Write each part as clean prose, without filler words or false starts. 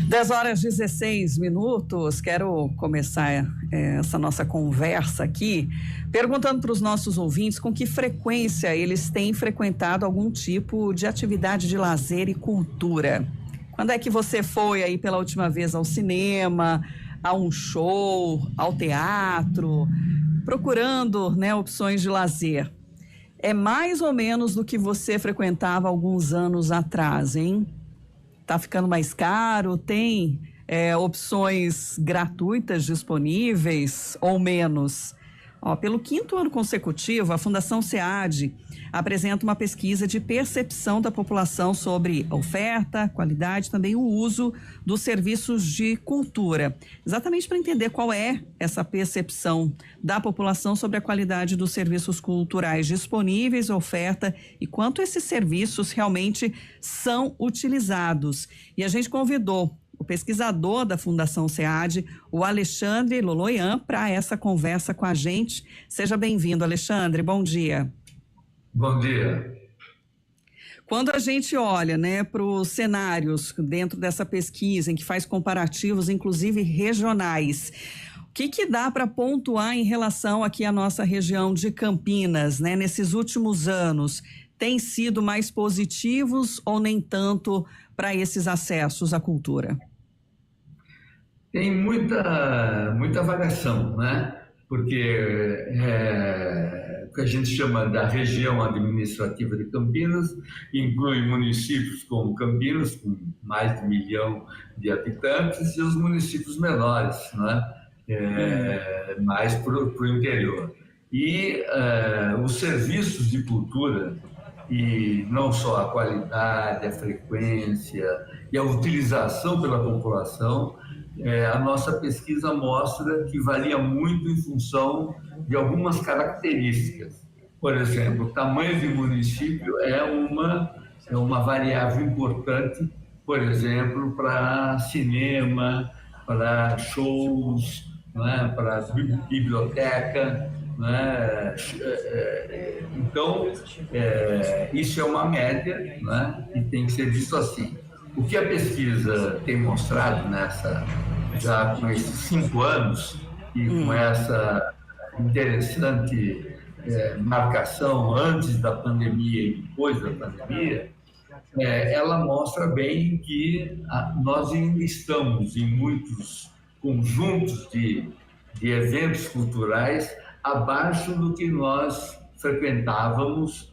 10h16. Quero começar essa nossa conversa aqui perguntando para os nossos ouvintes com que frequência eles têm frequentado algum tipo de atividade de lazer e cultura. Quando é que você foi aí pela última vez ao cinema, a um show, ao teatro, procurando, né, opções de lazer? É mais ou menos do que você frequentava alguns anos atrás, hein? Tá ficando mais caro? Tem opções gratuitas disponíveis ou menos? Pelo 5º ano consecutivo, a Fundação SEAD apresenta uma pesquisa de percepção da população sobre a oferta, qualidade e também o uso dos serviços de cultura. Exatamente para entender qual é essa percepção da população sobre a qualidade dos serviços culturais disponíveis, oferta e quanto esses serviços realmente são utilizados. E a gente convidou o pesquisador da Fundação SEAD, o Alexandre Loloyan, para essa conversa com a gente. Seja bem-vindo, Alexandre, bom dia. Bom dia. Quando a gente olha, né, para os cenários dentro dessa pesquisa, em que faz comparativos, inclusive regionais, o que dá para pontuar em relação aqui à nossa região de Campinas, né, nesses últimos anos? Tem sido mais positivos ou nem tanto para esses acessos à cultura? Tem muita variação, né? Porque o que a gente chama da região administrativa de Campinas inclui municípios como Campinas, com mais de 1 milhão de habitantes, e os municípios menores, né? Mais para o interior. E os serviços de cultura, e não só a qualidade, a frequência e a utilização pela população, a nossa pesquisa mostra que varia muito em função de algumas características. Por exemplo, o tamanho de município é uma variável importante, por exemplo, para cinema, para shows, né, para biblioteca, né? Então, isso é uma média, né, e tem que ser visto assim. O que a pesquisa tem mostrado já com esses 5 anos e com essa interessante marcação antes da pandemia e depois da pandemia, ela mostra bem que nós ainda estamos em muitos conjuntos de eventos culturais abaixo do que nós frequentávamos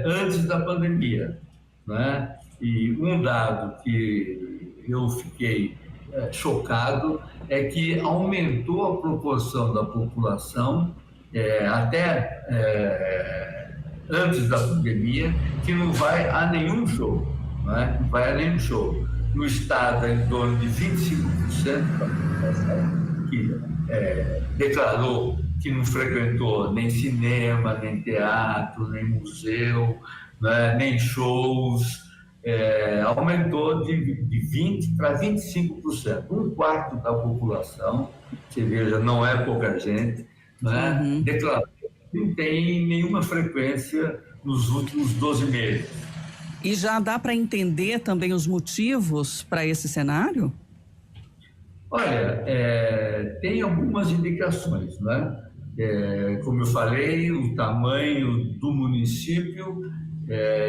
antes da pandemia, né? E um dado que eu fiquei chocado é que aumentou a proporção da população até antes da pandemia que não vai a nenhum show, né? Não vai a nenhum show. No estado é em torno de 25% da população que declarou que não frequentou nem cinema, nem teatro, nem museu, né, nem shows. Aumentou de 20% para 25%. 1/4 da população, você veja, não é pouca gente, né, declarou que não tem nenhuma frequência nos últimos 12 meses. E já dá para entender também os motivos para esse cenário? Olha, tem algumas indicações, né? Como eu falei, o tamanho do município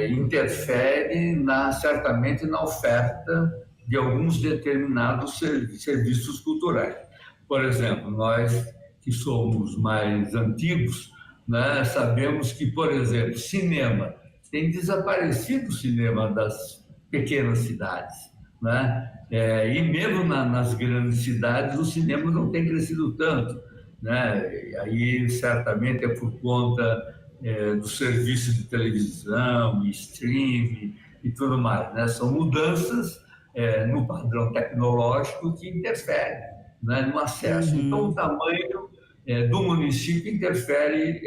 interfere certamente na oferta de alguns determinados serviços culturais. Por exemplo, nós que somos mais antigos, né, sabemos que, por exemplo, cinema, tem desaparecido o cinema das pequenas cidades, né? E mesmo nas grandes cidades o cinema não tem crescido tanto, né? E aí certamente é por conta do serviço de televisão, streaming e tudo mais, né? São mudanças no padrão tecnológico que interferem, né, no acesso. Então o tamanho do município interfere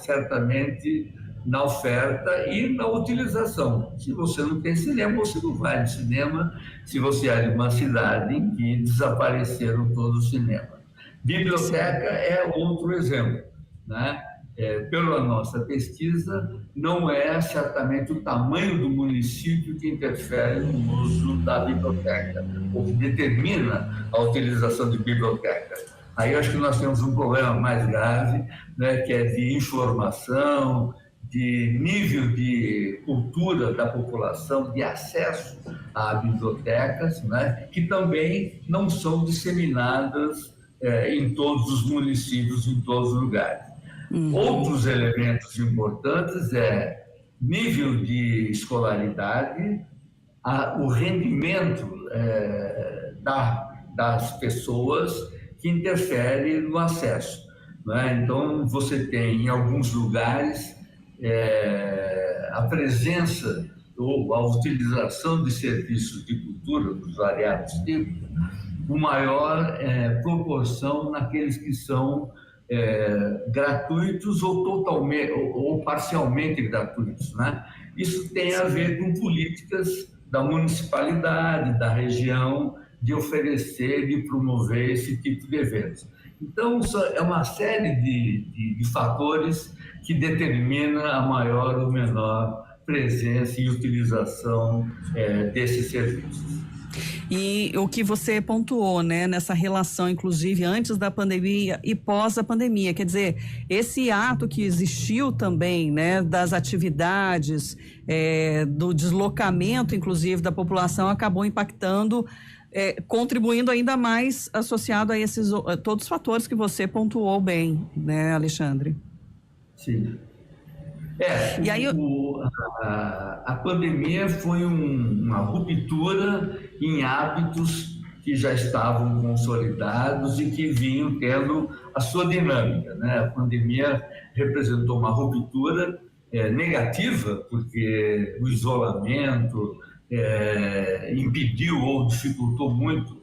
certamente na oferta e na utilização. Se você não tem cinema, você não vai no cinema, se você é de uma cidade em que desapareceram todos os cinemas. Biblioteca é outro exemplo, né? pela nossa pesquisa, não é certamente o tamanho do município que interfere no uso da biblioteca, ou que determina a utilização de biblioteca. Aí eu acho que nós temos um problema mais grave, né, que é de informação, de nível de cultura da população, de acesso a bibliotecas, né, que também não são disseminadas em todos os municípios, em todos os lugares. Outros elementos importantes é nível de escolaridade, o rendimento das pessoas que interfere no acesso, né? Então, você tem em alguns lugares a presença ou a utilização de serviços de cultura dos variados tipos, com maior proporção naqueles que são gratuitos ou totalmente ou parcialmente gratuitos, né? Isso tem a ver com políticas da municipalidade, da região, de oferecer, de promover esse tipo de eventos. Então, é uma série de fatores que determina a maior ou menor presença e utilização desses serviços. E o que você pontuou, né, nessa relação, inclusive, antes da pandemia e pós a pandemia, quer dizer, esse ato que existiu também, né, das atividades, do deslocamento, inclusive, da população, acabou impactando, contribuindo ainda mais associado a esses todos os fatores que você pontuou bem, né, Alexandre? Sim. E aí, A pandemia foi uma ruptura em hábitos que já estavam consolidados e que vinham tendo a sua dinâmica, né? A pandemia representou uma ruptura negativa, porque o isolamento impediu ou dificultou muito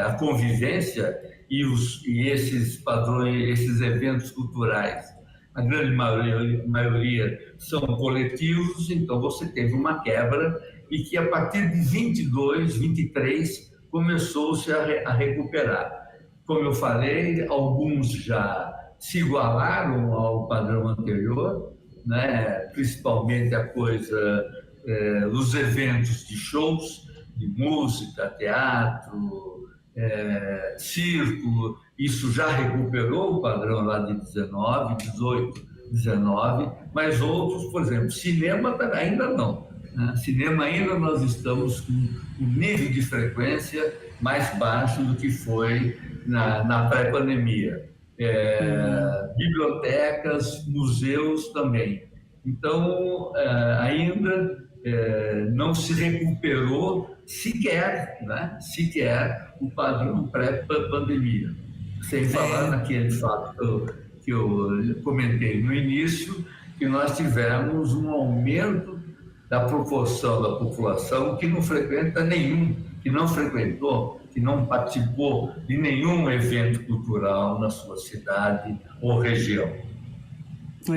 a convivência e esses padrões, esses eventos culturais. A grande maioria são coletivos, então você teve uma quebra e que a partir de 22, 23 começou-se a recuperar. Como eu falei, alguns já se igualaram ao padrão anterior, né? Principalmente a coisa dos eventos de shows, de música, teatro, circo. Isso já recuperou o padrão lá de 19, 18, 19, mas outros, por exemplo, cinema ainda não. Né? Cinema ainda nós estamos com um nível de frequência mais baixo do que foi na pré-pandemia. Bibliotecas, museus também. Então, ainda não se recuperou sequer, né? Sequer o padrão pré-pandemia. Sem falar naquele fato que eu comentei no início, que nós tivemos um aumento da proporção da população que não frequenta nenhum, que não frequentou, que não participou de nenhum evento cultural na sua cidade ou região.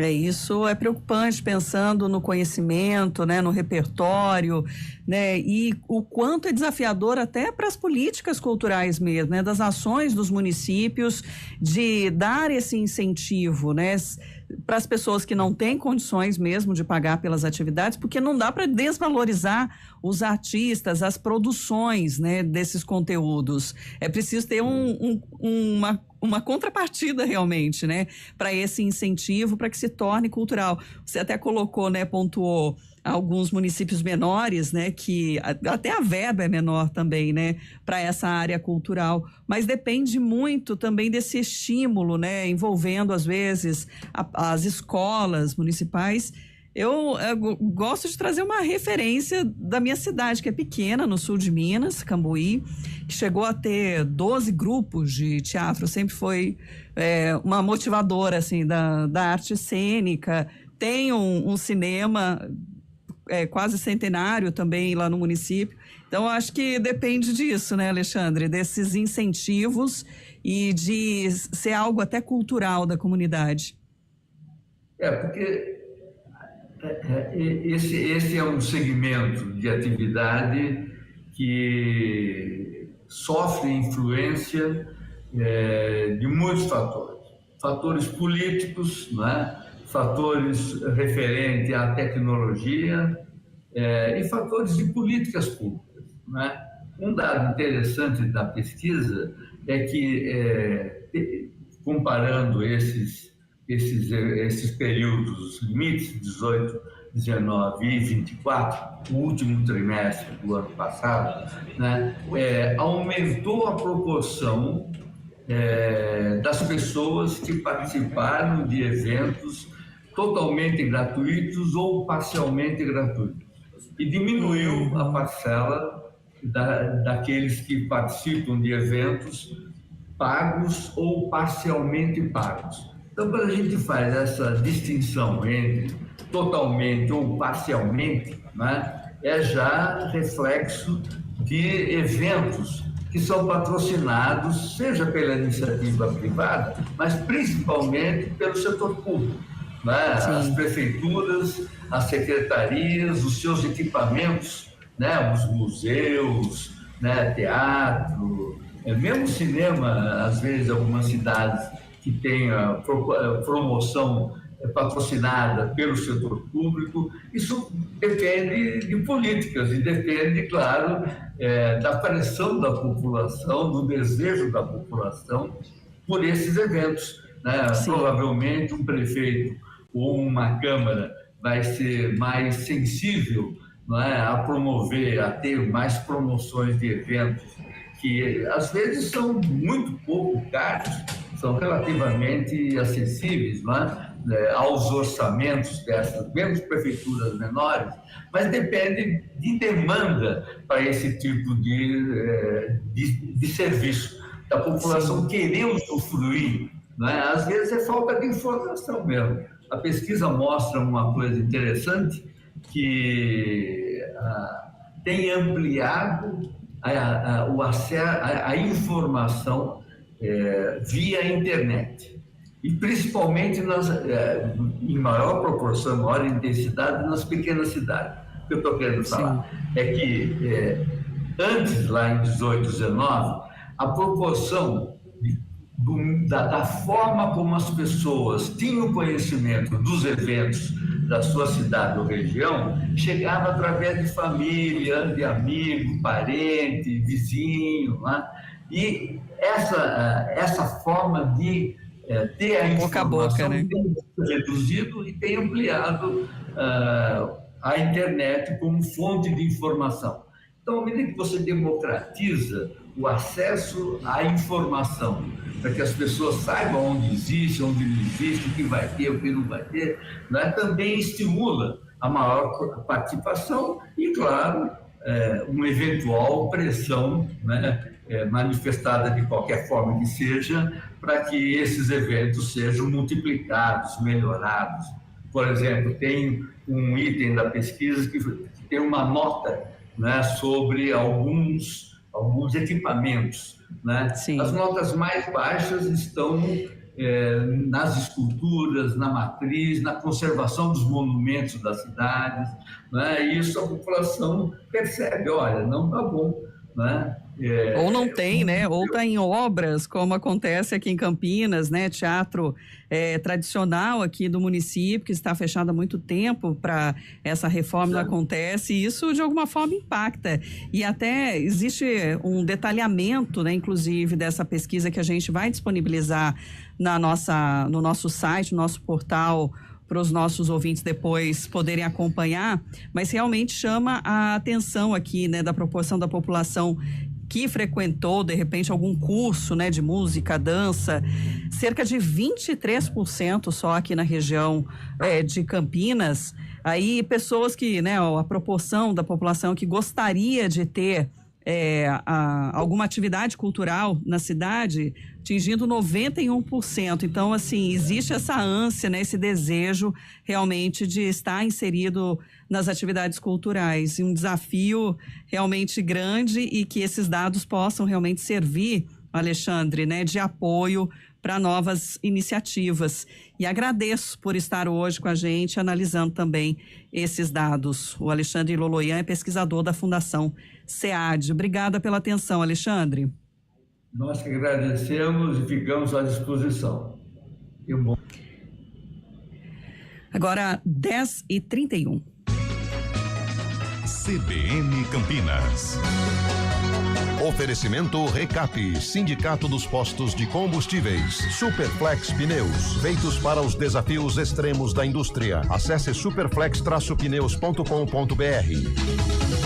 Isso é preocupante, pensando no conhecimento, né, no repertório, né, e o quanto é desafiador até para as políticas culturais mesmo, né, das ações dos municípios, de dar esse incentivo, né, para as pessoas que não têm condições mesmo de pagar pelas atividades, porque não dá para desvalorizar os artistas, as produções, né, desses conteúdos. É preciso ter uma contrapartida realmente, né, para esse incentivo, para que se torne cultural. Você até colocou, né, pontuou alguns municípios menores, né, que até a verba é menor também, né, para essa área cultural, mas depende muito também desse estímulo, né, envolvendo às vezes as escolas municipais. Eu gosto de trazer uma referência da minha cidade, que é pequena, no sul de Minas, Cambuí, que chegou a ter 12 grupos de teatro, sempre foi uma motivadora, assim, da arte cênica. Tem um cinema quase centenário também lá no município. Então, acho que depende disso, né, Alexandre? Desses incentivos e de ser algo até cultural da comunidade. Porque esse é um segmento de atividade que sofre influência de muitos fatores. Fatores políticos, né? fatores referentes à tecnologia e fatores de políticas públicas, né? Um dado interessante da pesquisa é que, comparando esses períodos limites, 18, 19 e 24, o último trimestre do ano passado, né, aumentou a proporção das pessoas que participaram de eventos totalmente gratuitos ou parcialmente gratuitos. E diminuiu a parcela daqueles que participam de eventos pagos ou parcialmente pagos. Então, quando a gente faz essa distinção entre totalmente ou parcialmente, né, é já reflexo de eventos que são patrocinados, seja pela iniciativa privada, mas principalmente pelo setor público, né? As prefeituras, as secretarias, os seus equipamentos, né? Os museus, né? Teatro, mesmo cinema, às vezes, algumas cidades que têm a promoção patrocinada pelo setor público, isso depende de políticas e depende, claro, da pressão da população, do desejo da população por esses eventos, né? Provavelmente um prefeito ou uma Câmara vai ser mais sensível, não é, a promover, a ter mais promoções de eventos que às vezes são muito pouco caros, são relativamente acessíveis, não é? Aos orçamentos dessas, mesmo prefeituras menores, mas depende de demanda para esse tipo de serviço, da população querer usufruir, não é? Às vezes é falta de informação mesmo. A pesquisa mostra uma coisa interessante, que tem ampliado o acesso à informação via internet. E principalmente em maior proporção, maior intensidade nas pequenas cidades. O que eu estou querendo falar é que antes, lá em 18, 19, a proporção da forma como as pessoas tinham conhecimento dos eventos da sua cidade ou região chegava através de família, de amigo, parente, vizinho, né? E essa forma de ter a informação boca a boca, né? Tem reduzido e tem ampliado a internet como fonte de informação. Então, à medida que você democratiza o acesso à informação, para que as pessoas saibam onde existe, onde não existe, o que vai ter, o que não vai ter, né? Também estimula a maior participação e, claro, uma eventual pressão, né? Manifestada de qualquer forma que seja, para que esses eventos sejam multiplicados, melhorados. Por exemplo, tem um item da pesquisa que tem uma nota, né, sobre alguns equipamentos, né? As notas mais baixas estão nas esculturas, na matriz, na conservação dos monumentos das cidades, né? E isso a população percebe, olha, não está bom, né? Ou não tem, né? Ou está em obras, como acontece aqui em Campinas, né? Teatro tradicional aqui do município, que está fechado há muito tempo para essa reforma não acontece, e isso de alguma forma impacta. E até existe um detalhamento, né? Inclusive, dessa pesquisa que a gente vai disponibilizar no nosso site, no nosso portal, para os nossos ouvintes depois poderem acompanhar, mas realmente chama a atenção aqui, né? Da proporção da população que frequentou, de repente, algum curso, né, de música, dança, cerca de 23% só aqui na região de Campinas. Aí pessoas que, né, a proporção da população que gostaria de ter alguma atividade cultural na cidade, atingindo 91%. Então, assim, existe essa ânsia, né, esse desejo realmente de estar inserido nas atividades culturais. E um desafio realmente grande, e que esses dados possam realmente servir, Alexandre, né, de apoio para novas iniciativas. E agradeço por estar hoje com a gente, analisando também esses dados. O Alexandre Loloyan é pesquisador da Fundação SEAD. Obrigada pela atenção, Alexandre. Nós que agradecemos e ficamos à disposição. Agora, 10h31. CBN Campinas. Oferecimento Recap, Sindicato dos Postos de Combustíveis. Superflex Pneus, feitos para os desafios extremos da indústria. Acesse superflex-pneus.com.br.